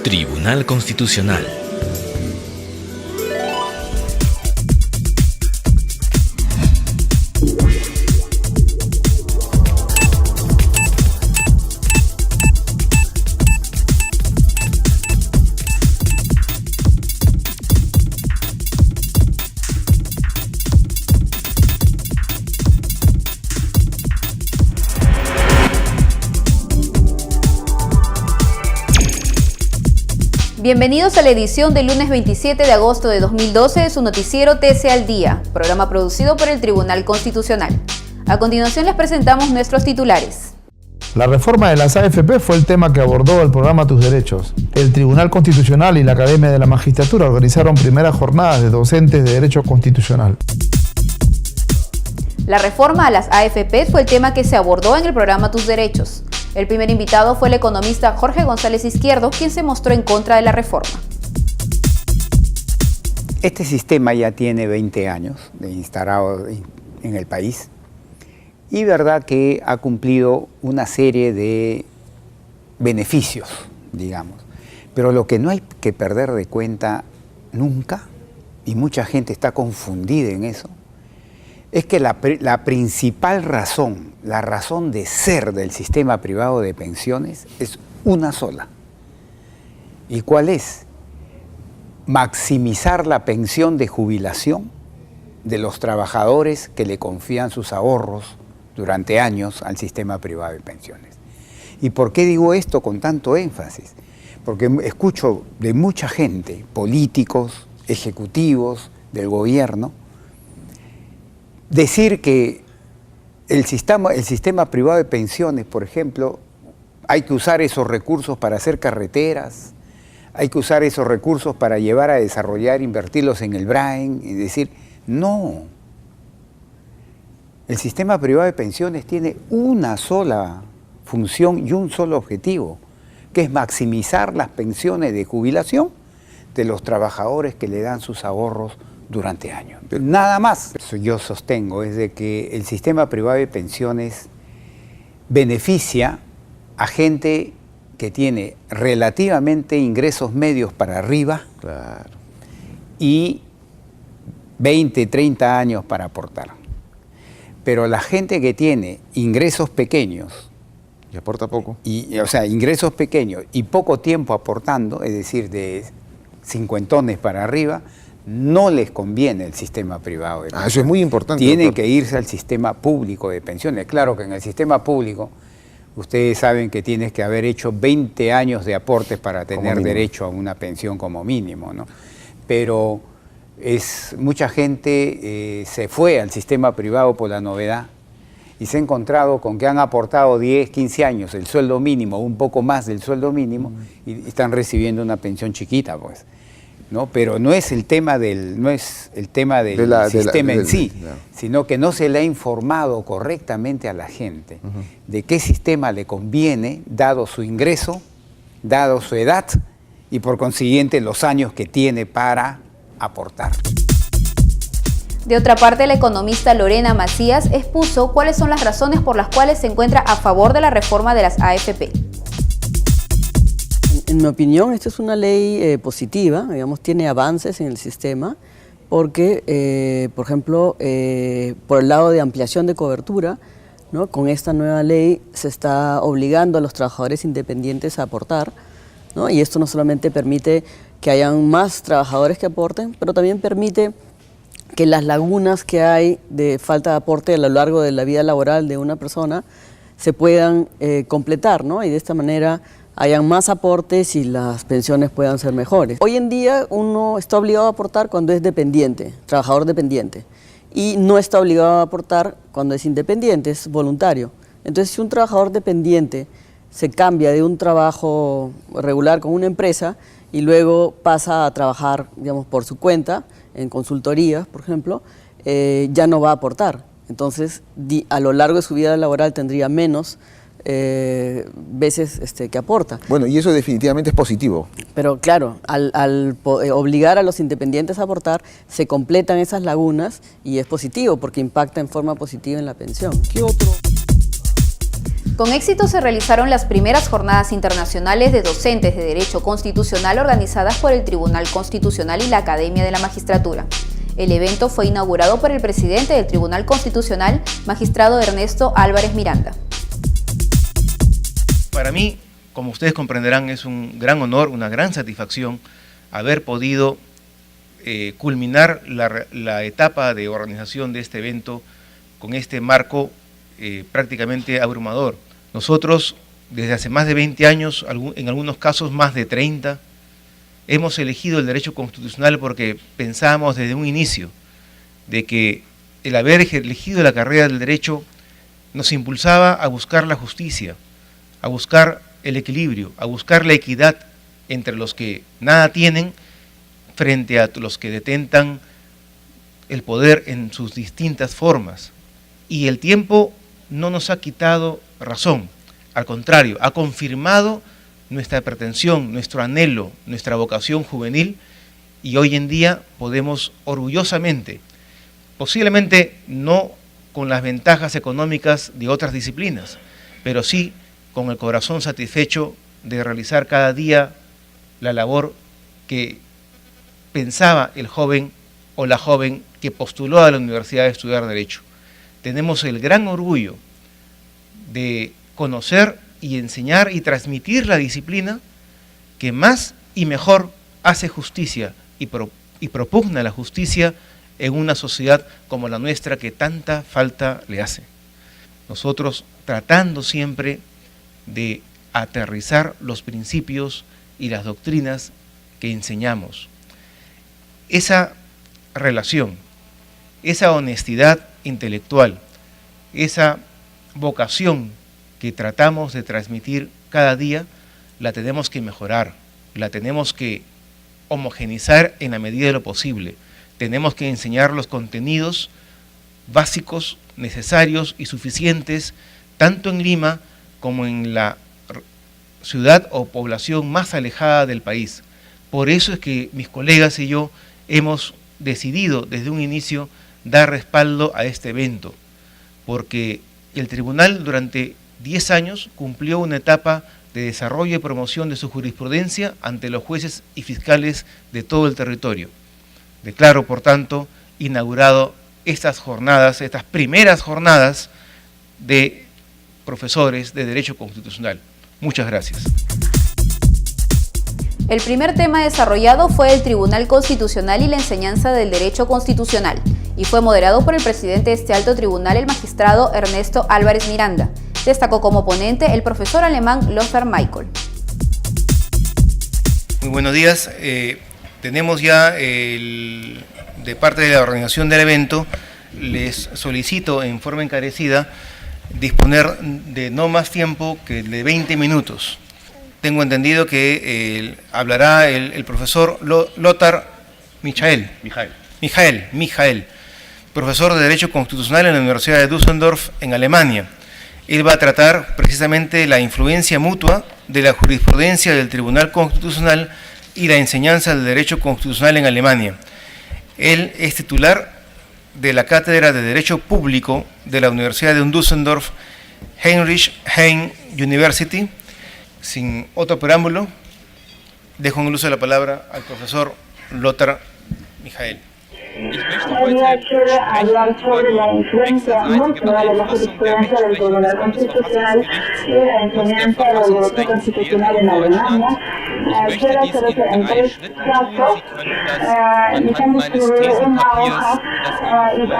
Tribunal Constitucional. Bienvenidos a la edición del lunes 27 de agosto de 2012 de su noticiero TC al Día, programa producido por el Tribunal Constitucional. A continuación les presentamos nuestros titulares. La reforma de las AFP fue el tema que abordó el programa Tus Derechos. El Tribunal Constitucional y la Academia de la Magistratura organizaron primeras jornadas de docentes de Derecho Constitucional. La reforma a las AFP fue el tema que se abordó en el programa Tus Derechos. El primer invitado fue el economista Jorge González Izquierdo, quien se mostró en contra de la reforma. Este sistema ya tiene 20 años de instalado en el país y verdad que ha cumplido una serie de beneficios, digamos. Pero lo que no hay que perder de cuenta nunca, y mucha gente está confundida en eso, es que la principal razón, la razón de ser del sistema privado de pensiones es una sola. ¿Y cuál es? Maximizar la pensión de jubilación de los trabajadores que le confían sus ahorros durante años al sistema privado de pensiones. ¿Y por qué digo esto con tanto énfasis? Porque escucho de mucha gente, políticos, ejecutivos del gobierno, decir que el sistema privado de pensiones, por ejemplo, hay que usar esos recursos para hacer carreteras, hay que usar esos recursos para llevar a desarrollar, invertirlos en el Brain, y decir, no. El sistema privado de pensiones tiene una sola función y un solo objetivo, que es maximizar las pensiones de jubilación de los trabajadores que le dan sus ahorros durante años. Nada más. Eso yo sostengo es de que el sistema privado de pensiones beneficia a gente que tiene relativamente ingresos medios para arriba, claro, y 20, 30 años para aportar. Pero la gente que tiene ingresos pequeños y aporta poco, o sea, ingresos pequeños y poco tiempo aportando, es decir, de cincuentones para arriba, no les conviene el sistema privado de pensiones. Eso es muy importante. Tienen doctor. que irse al sistema público de pensiones. Claro que en el sistema público, ustedes saben que tienes que haber hecho 20 años de aportes para tener derecho a una pensión como mínimo, ¿no? Pero mucha gente se fue al sistema privado por la novedad y se ha encontrado con que han aportado 10, 15 años el sueldo mínimo, un poco más del sueldo mínimo, y están recibiendo una pensión chiquita, pues. ¿No? Pero no es el tema del sistema en sí, sino que no se le ha informado correctamente a la gente de qué sistema le conviene, dado su ingreso, dado su edad y por consiguiente los años que tiene para aportar. De otra parte, la economista Lorena Macías expuso cuáles son las razones por las cuales se encuentra a favor de la reforma de las AFP. En mi opinión, esta es una ley positiva, digamos, tiene avances en el sistema, porque, por ejemplo, por el lado de ampliación de cobertura, ¿no? Con esta nueva ley se está obligando a los trabajadores independientes a aportar, ¿no? Y esto no solamente permite que hayan más trabajadores que aporten, pero también permite que las lagunas que hay de falta de aporte a lo largo de la vida laboral de una persona se puedan completar, ¿no? Y de esta manera hayan más aportes y las pensiones puedan ser mejores. Hoy en día uno está obligado a aportar cuando es dependiente, trabajador dependiente, y no está obligado a aportar cuando es independiente, es voluntario. Entonces, si un trabajador dependiente se cambia de un trabajo regular con una empresa y luego pasa a trabajar, digamos, por su cuenta, en consultorías, por ejemplo, ya no va a aportar. Entonces, a lo largo de su vida laboral tendría menos veces que aporta. Bueno, y eso definitivamente es positivo. Pero claro, al obligar a los independientes a aportar, se completan esas lagunas y es positivo porque impacta en forma positiva en la pensión. ¿Qué otro? Con éxito se realizaron las primeras jornadas internacionales de docentes de Derecho Constitucional organizadas por el Tribunal Constitucional y la Academia de la Magistratura. El evento fue inaugurado por el presidente del Tribunal Constitucional, magistrado Ernesto Álvarez Miranda. Para mí, como ustedes comprenderán, es un gran honor, una gran satisfacción haber podido culminar la etapa de organización de este evento con este marco prácticamente abrumador. Nosotros, desde hace más de 20 años, en algunos casos más de 30, hemos elegido el derecho constitucional porque pensábamos desde un inicio de que el haber elegido la carrera del derecho nos impulsaba a buscar la justicia, a buscar el equilibrio, a buscar la equidad entre los que nada tienen frente a los que detentan el poder en sus distintas formas. Y el tiempo no nos ha quitado razón, al contrario, ha confirmado nuestra pretensión, nuestro anhelo, nuestra vocación juvenil, y hoy en día podemos orgullosamente, posiblemente no con las ventajas económicas de otras disciplinas, pero sí con el corazón satisfecho de realizar cada día la labor que pensaba el joven o la joven que postuló a la universidad a estudiar Derecho. Tenemos el gran orgullo de conocer y enseñar y transmitir la disciplina que más y mejor hace justicia y propugna la justicia en una sociedad como la nuestra que tanta falta le hace. Nosotros tratando siempre de aterrizar los principios y las doctrinas que enseñamos. Esa relación, esa honestidad intelectual, esa vocación que tratamos de transmitir cada día, la tenemos que mejorar, la tenemos que homogenizar en la medida de lo posible. Tenemos que enseñar los contenidos básicos, necesarios y suficientes, tanto en Lima como en la ciudad o población más alejada del país. Por eso es que mis colegas y yo hemos decidido desde un inicio dar respaldo a este evento, porque el tribunal durante 10 años cumplió una etapa de desarrollo y promoción de su jurisprudencia ante los jueces y fiscales de todo el territorio. Declaro, por tanto, inaugurado estas jornadas, estas primeras jornadas de profesores de Derecho Constitucional. Muchas gracias. El primer tema desarrollado fue el Tribunal Constitucional y la enseñanza del Derecho Constitucional, y fue moderado por el presidente de este alto tribunal, el magistrado Ernesto Álvarez Miranda. Destacó como ponente el profesor alemán Lothar Michael. Muy buenos días. Tenemos ya de parte de la organización del evento, les solicito en forma encarecida disponer de no más tiempo que de 20 minutos. Tengo entendido que hablará el profesor Lothar Michael, profesor de Derecho Constitucional en la Universidad de Düsseldorf, en Alemania. Él va a tratar precisamente la influencia mutua de la jurisprudencia del Tribunal Constitucional y la enseñanza del Derecho Constitucional en Alemania. Él es titular de la Cátedra de Derecho Público de la Universidad de Düsseldorf, Heinrich Heine University. Sin otro preámbulo, dejo en el uso de la palabra al profesor Lothar Michael. Ich möchte heute sprechen über die wechselseitige Beeinflussung der Rechtsprechung des Bundesverfassungsgerichts und der Verfassungsrechtslehre in Deutschland. Ich möchte dies in 3 Schritten tun. Sie können das anhand meines Thesenpapiers, das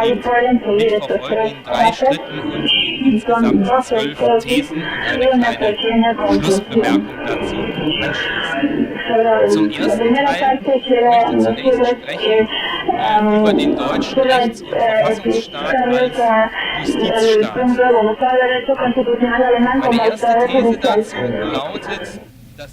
Ihnen vorliegt, mitverfolgen in 3 Schritten und die insgesamt 12 Thesen und eine kleine Schlussbemerkung dazu anschließen. Zum ersten Teil möchte ich zunächst sprechen über den deutschen Rechts- und Verfassungsstaat als Justizstaat. Meine erste These dazu lautet, dass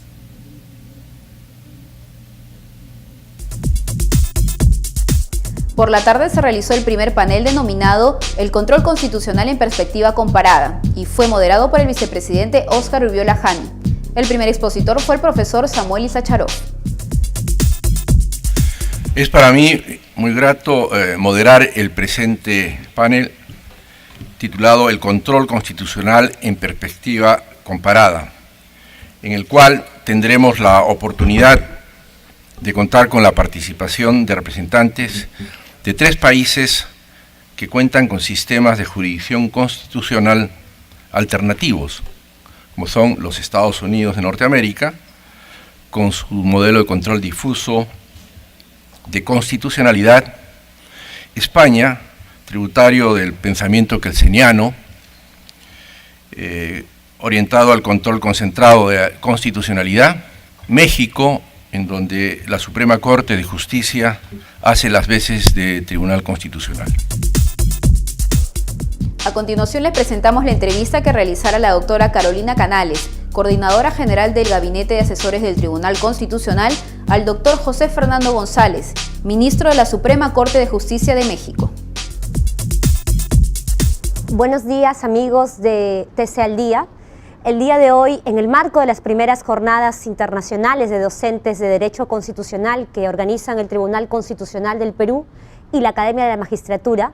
Por la tarde se realizó el primer panel denominado El control constitucional en perspectiva comparada y fue moderado por el vicepresidente Óscar Urviola Jani. El primer expositor fue el profesor Samuel Isacharov. Es para mí muy grato moderar el presente panel titulado El control constitucional en perspectiva comparada, en el cual tendremos la oportunidad de contar con la participación de representantes de 3 países que cuentan con sistemas de jurisdicción constitucional alternativos, como son los Estados Unidos de Norteamérica, con su modelo de control difuso de constitucionalidad, España, tributario del pensamiento kelseniano, orientado al control concentrado de constitucionalidad, México, en donde la Suprema Corte de Justicia hace las veces de Tribunal Constitucional. A continuación les presentamos la entrevista que realizara la doctora Carolina Canales, coordinadora general del Gabinete de Asesores del Tribunal Constitucional, al doctor José Fernando González, ministro de la Suprema Corte de Justicia de México. Buenos días, amigos de TC al Día. El día de hoy, en el marco de las primeras jornadas internacionales de docentes de Derecho Constitucional que organizan el Tribunal Constitucional del Perú y la Academia de la Magistratura,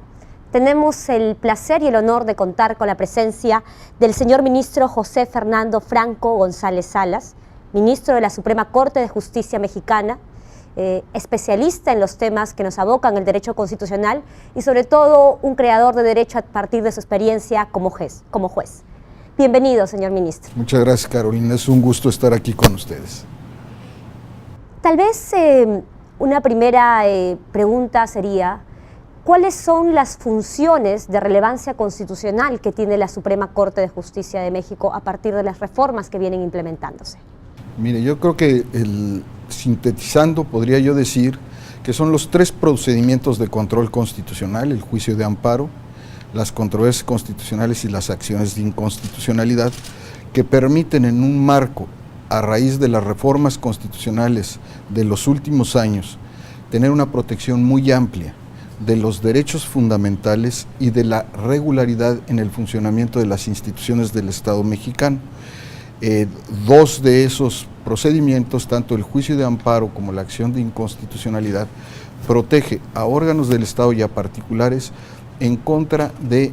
tenemos el placer y el honor de contar con la presencia del señor ministro José Fernando Franco González Salas, ministro de la Suprema Corte de Justicia Mexicana, especialista en los temas que nos abocan el derecho constitucional y sobre todo un creador de derecho a partir de su experiencia como juez. Bienvenido, señor ministro. Muchas gracias, Carolina. Es un gusto estar aquí con ustedes. Tal vez una primera pregunta sería, ¿cuáles son las funciones de relevancia constitucional que tiene la Suprema Corte de Justicia de México a partir de las reformas que vienen implementándose? Mire, yo creo que sintetizando podría yo decir que son los 3 procedimientos de control constitucional: el juicio de amparo, las controversias constitucionales y las acciones de inconstitucionalidad, que permiten en un marco, a raíz de las reformas constitucionales de los últimos años, tener una protección muy amplia de los derechos fundamentales y de la regularidad en el funcionamiento de las instituciones del Estado mexicano. 2 de esos procedimientos, tanto el juicio de amparo como la acción de inconstitucionalidad, protege a órganos del Estado y a particulares en contra de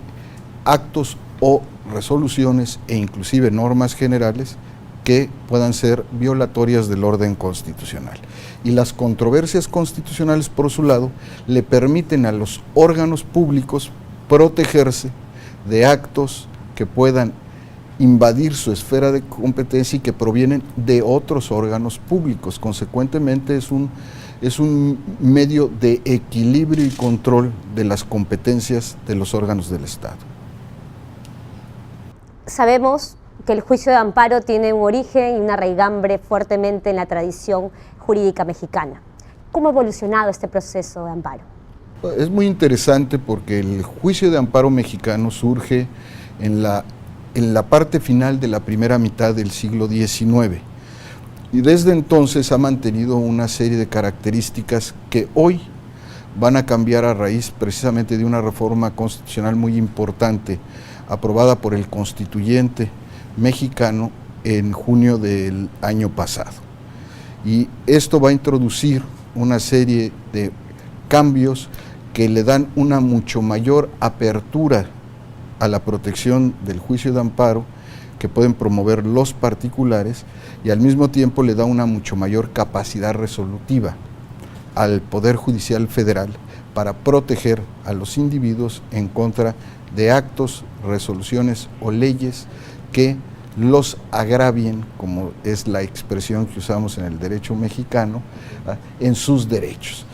actos o resoluciones e inclusive normas generales que puedan ser violatorias del orden constitucional. Y las controversias constitucionales, por su lado, le permiten a los órganos públicos protegerse de actos que puedan invadir su esfera de competencia y que provienen de otros órganos públicos. Consecuentemente, es un medio de equilibrio y control de las competencias de los órganos del Estado. Sabemos que el juicio de amparo tiene un origen y una raigambre fuertemente en la tradición jurídica mexicana. ¿Cómo ha evolucionado este proceso de amparo? Es muy interesante porque el juicio de amparo mexicano surge en la parte final de la primera mitad del siglo XIX. Y desde entonces ha mantenido una serie de características que hoy van a cambiar a raíz precisamente de una reforma constitucional muy importante aprobada por el constituyente mexicano en junio del año pasado. Y esto va a introducir una serie de cambios que le dan una mucho mayor apertura a la protección del juicio de amparo que pueden promover los particulares, y al mismo tiempo le da una mucho mayor capacidad resolutiva al Poder Judicial Federal para proteger a los individuos en contra de actos, resoluciones o leyes que los agravien, como es la expresión que usamos en el derecho mexicano, en sus derechos.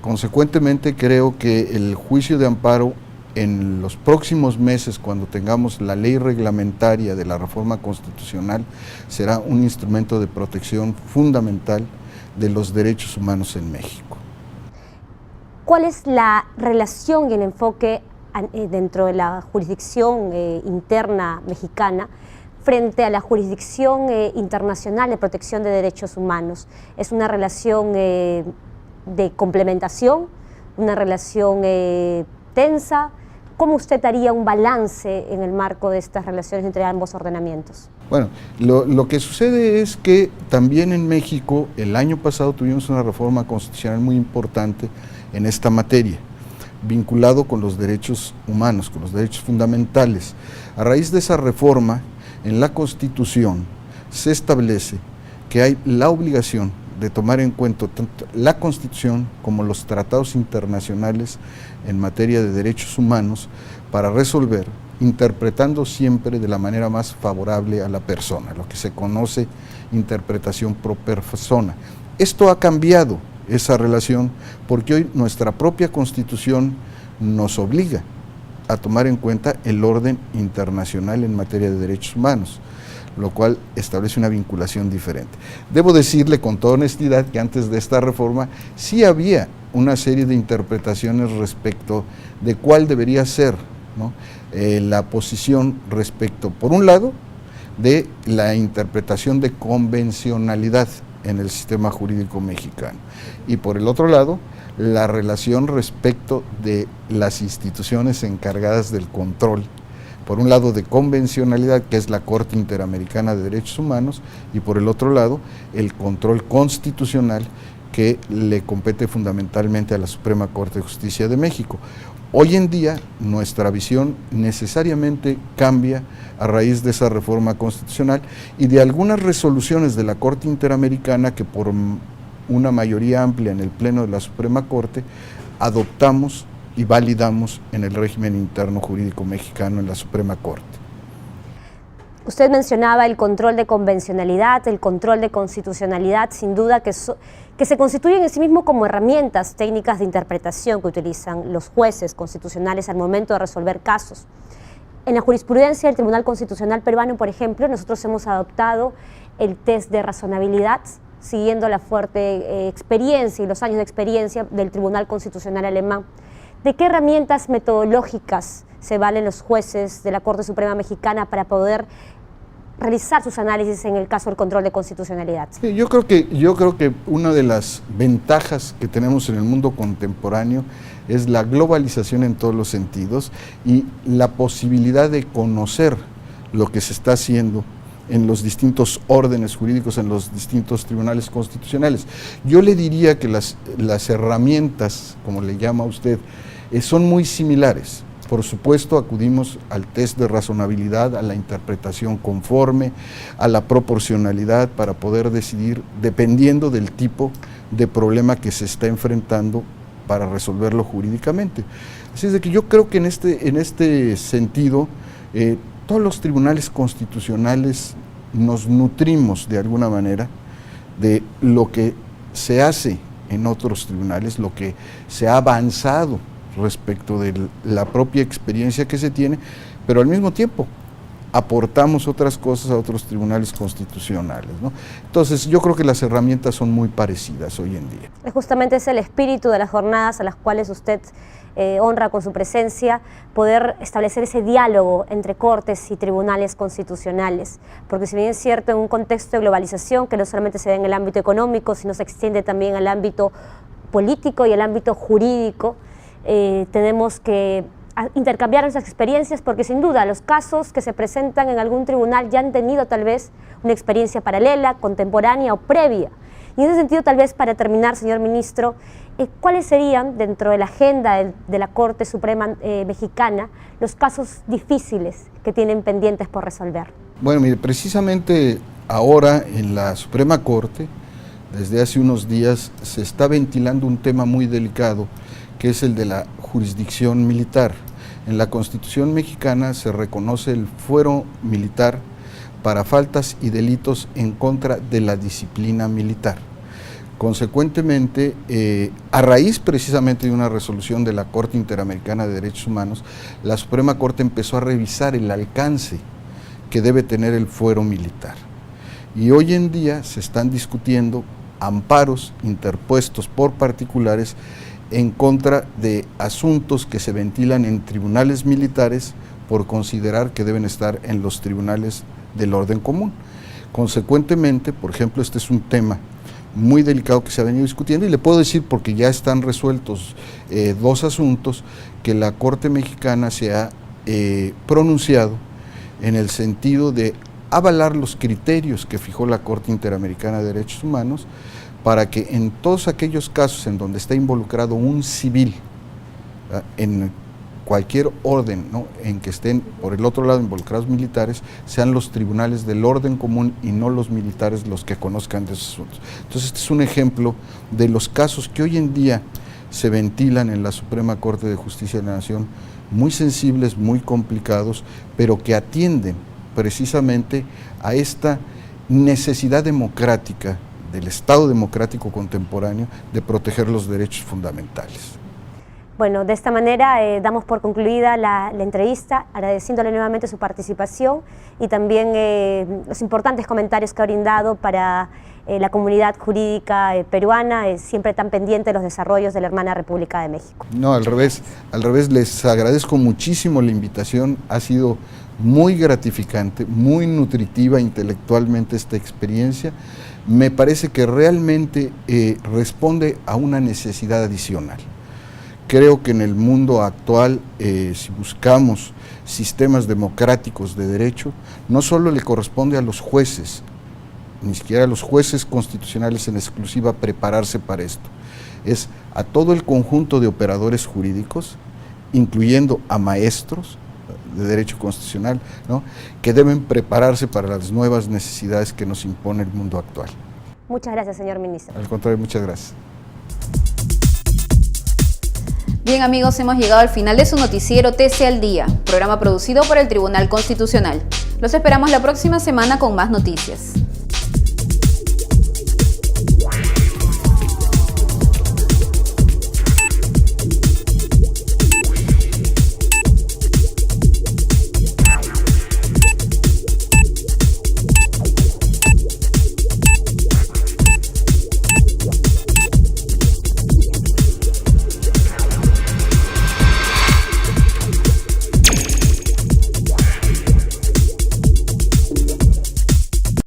Consecuentemente, creo que el juicio de amparo en los próximos meses, cuando tengamos la ley reglamentaria de la reforma constitucional, será un instrumento de protección fundamental de los derechos humanos en México. ¿Cuál es la relación y el enfoque dentro de la jurisdicción interna mexicana frente a la jurisdicción internacional de protección de derechos humanos? ¿Es una relación de complementación, una relación tensa? ¿Cómo usted haría un balance en el marco de estas relaciones entre ambos ordenamientos? Bueno, lo que sucede es que también en México el año pasado tuvimos una reforma constitucional muy importante en esta materia. vinculado con los derechos humanos, con los derechos fundamentales. A raíz de esa reforma, en la Constitución se establece que hay la obligación de tomar en cuenta tanto la Constitución como los tratados internacionales en materia de derechos humanos para resolver, interpretando siempre de la manera más favorable a la persona, lo que se conoce interpretación pro persona. Esto ha cambiado esa relación porque hoy nuestra propia Constitución nos obliga a tomar en cuenta el orden internacional en materia de derechos humanos, lo cual establece una vinculación diferente. Debo decirle con toda honestidad que antes de esta reforma sí había una serie de interpretaciones respecto de cuál debería ser, ¿no?, la posición respecto, por un lado, de la interpretación de convencionalidad en el sistema jurídico mexicano y por el otro lado, la relación respecto de las instituciones encargadas del control, por un lado de convencionalidad, que es la Corte Interamericana de Derechos Humanos, y por el otro lado, el control constitucional que le compete fundamentalmente a la Suprema Corte de Justicia de México. Hoy en día, nuestra visión necesariamente cambia a raíz de esa reforma constitucional y de algunas resoluciones de la Corte Interamericana que por una mayoría amplia en el Pleno de la Suprema Corte adoptamos y validamos en el régimen interno jurídico mexicano en la Suprema Corte. Usted mencionaba el control de convencionalidad, el control de constitucionalidad, sin duda que se constituyen en sí mismo como herramientas técnicas de interpretación que utilizan los jueces constitucionales al momento de resolver casos. En la jurisprudencia del Tribunal Constitucional peruano, por ejemplo, nosotros hemos adoptado el test de razonabilidad, siguiendo la fuerte experiencia y los años de experiencia del Tribunal Constitucional alemán. ¿De qué herramientas metodológicas se valen los jueces de la Corte Suprema Mexicana para poder realizar sus análisis en el caso del control de constitucionalidad? Sí, yo creo que una de las ventajas que tenemos en el mundo contemporáneo es la globalización en todos los sentidos y la posibilidad de conocer lo que se está haciendo en los distintos órdenes jurídicos, en los distintos tribunales constitucionales. Yo le diría que las herramientas, como le llama usted, son muy similares. Por supuesto, acudimos al test de razonabilidad, a la interpretación conforme, a la proporcionalidad para poder decidir dependiendo del tipo de problema que se está enfrentando para resolverlo jurídicamente. Así es de que yo creo que en este sentido, todos los tribunales constitucionales nos nutrimos de alguna manera de lo que se hace en otros tribunales, lo que se ha avanzado respecto de la propia experiencia que se tiene, pero al mismo tiempo aportamos otras cosas a otros tribunales constitucionales, ¿no? Entonces yo creo que las herramientas son muy parecidas hoy en día. Justamente es el espíritu de las jornadas a las cuales usted honra con su presencia, poder establecer ese diálogo entre cortes y tribunales constitucionales, porque si bien es cierto en un contexto de globalización que no solamente se da en el ámbito económico, sino se extiende también al ámbito político y al ámbito jurídico, tenemos que intercambiar nuestras experiencias porque sin duda los casos que se presentan en algún tribunal ya han tenido tal vez una experiencia paralela, contemporánea o previa. Y en ese sentido, tal vez para terminar, señor ministro, ¿cuáles serían dentro de la agenda de la Corte Suprema Mexicana los casos difíciles que tienen pendientes por resolver? Bueno, mire, precisamente ahora en la Suprema Corte, desde hace unos días, se está ventilando un tema muy delicado, que es el de la jurisdicción militar. En la Constitución mexicana se reconoce el fuero militar para faltas y delitos en contra de la disciplina militar. Consecuentemente, a raíz precisamente de una resolución de la Corte Interamericana de Derechos Humanos, la Suprema Corte empezó a revisar el alcance que debe tener el fuero militar. Y hoy en día se están discutiendo amparos interpuestos por particulares en contra de asuntos que se ventilan en tribunales militares por considerar que deben estar en los tribunales del orden común. Consecuentemente, por ejemplo, este es un tema muy delicado que se ha venido discutiendo y le puedo decir, porque ya están resueltos dos asuntos, que la Corte Mexicana se ha pronunciado en el sentido de avalar los criterios que fijó la Corte Interamericana de Derechos Humanos para que en todos aquellos casos en donde está involucrado un civil en cualquier orden, ¿no?, en que estén por el otro lado involucrados militares, sean los tribunales del orden común y no los militares los que conozcan de esos asuntos. Entonces este es un ejemplo de los casos que hoy en día se ventilan en la Suprema Corte de Justicia de la Nación, muy sensibles, muy complicados, pero que atienden precisamente a esta necesidad democrática del Estado democrático contemporáneo de proteger los derechos fundamentales. Bueno, de esta manera damos por concluida la entrevista, agradeciéndole nuevamente su participación y también los importantes comentarios que ha brindado para la comunidad jurídica peruana, siempre tan pendiente de los desarrollos de la hermana República de México. No, al revés, les agradezco muchísimo la invitación, ha sido muy gratificante, muy nutritiva intelectualmente esta experiencia. Me parece que realmente responde a una necesidad adicional. Creo que en el mundo actual, si buscamos sistemas democráticos de derecho, no solo le corresponde a los jueces, ni siquiera a los jueces constitucionales en exclusiva prepararse para esto, es a todo el conjunto de operadores jurídicos, incluyendo a maestros de derecho constitucional, ¿no?, que deben prepararse para las nuevas necesidades que nos impone el mundo actual. Muchas gracias, señor ministro. Al contrario, muchas gracias. Bien amigos, hemos llegado al final de su noticiero TC al Día, programa producido por el Tribunal Constitucional. Los esperamos la próxima semana con más noticias.